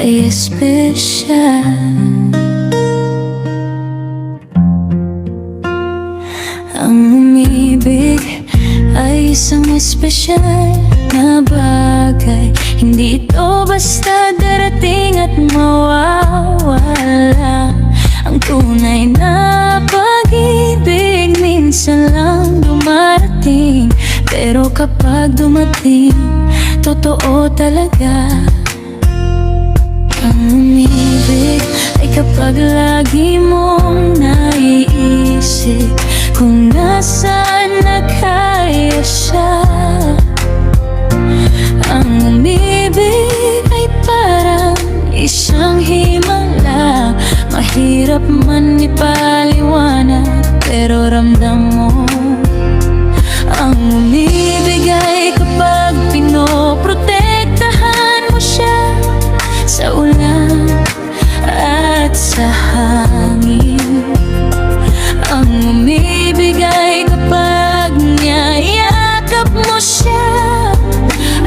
ay espesyal. Ang umibig ay isang espesyal na bagay. Hindi ito basta darating at mawawala. Ang tunay na pag-ibig minsan lang dumarating, pero kapag dumating, totoo talaga. Ang umibig ay kapag lagi mong naiisip kung nasaan na kaya siya. Ang umibig ay parang isang himala, mahirap man ipaliwanag, pero ramdam mo. Ang umibig ay kapag pinoprotektahan mo siya sa ulan at sa hangin. Ang umibig ay kapag niyayakap mo siya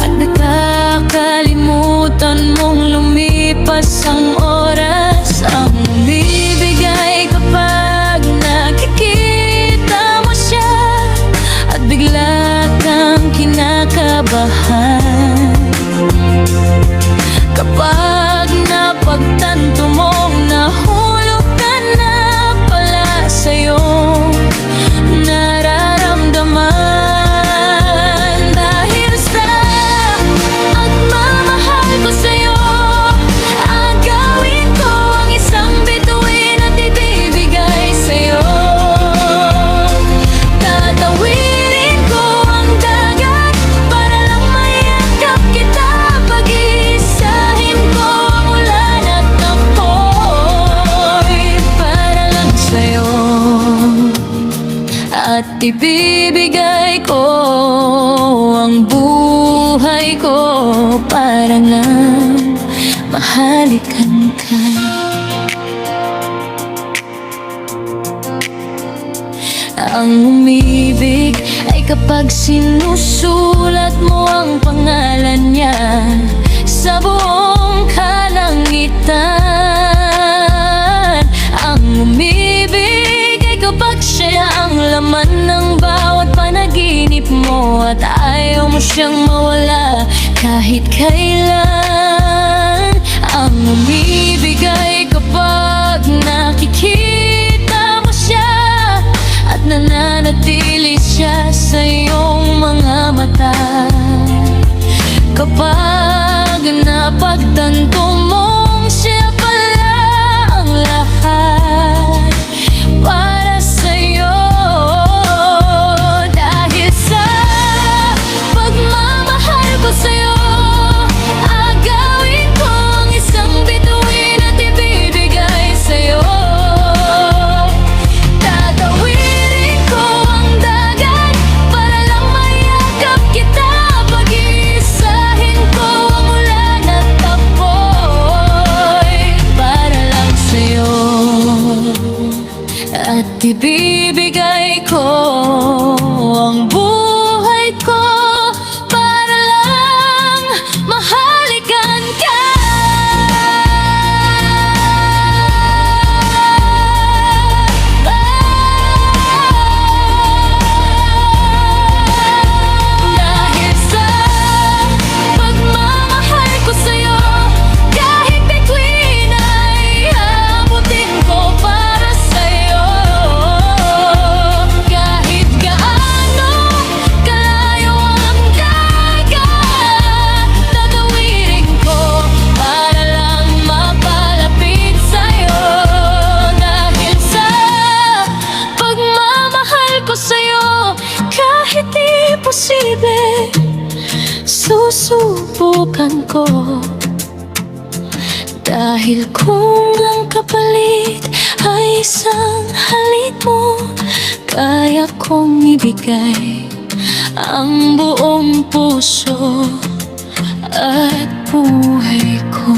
at nakakalimutan mong lumipas ang oras. Ang umibig ay kapag nakikita mo siya at bigla kang kinakabahan. Kapag napagtanto mong nahulog ka na pala sa iyong nararamdaman. Dahil sa pagmamahal ko sa'yo, agawin ko ang isang bituin at ibibigay sa'yo. Tatawirin ko ang dagat para lang mayakap kita. Pag-iisahin ko ang ulan at apoy para lang sa'yo. At ibibigay ko ang buhay ko para lang mahalikan ka. Ang umibig ay kapag sinusulat mo ang pangalan niya sa buong kalangitan. Ang umibig ay kapag siya ang laman ng bawat panaginip mo at ayaw mo siyang mawala kahit kailan. Ang umibig ay kapag nakikita mo siya at nananatili siya sa iyong mga mata. Kapag napagtanto mong siya pala ang lahat para sa'yo. Dahil sa pagmamahal ko sa'yo, agawin ko ang isang bituin at ibibigay sa'yo. Tatawirin ko ang dagat para lang mayakap kita. Pag-iisahin ko ang ulan at apoy para lang sa'yo. At ibibigay ko ang buhay ko para lang mahalikan ka. Dahil sa pagmamahal ko sa'yo, kahit bituin ay abutin ko para sa'yo. Kahit gaano kalayo ang dagat, tatawirin ko para lang mapalapit sa'yo. Dahil sa pagmamahal ko sa'yo, kahit di posible, susubukan ko. Dahil kung ang kapalit ay isang halik mo, kaya kong ibigay ang buong puso at buhay ko.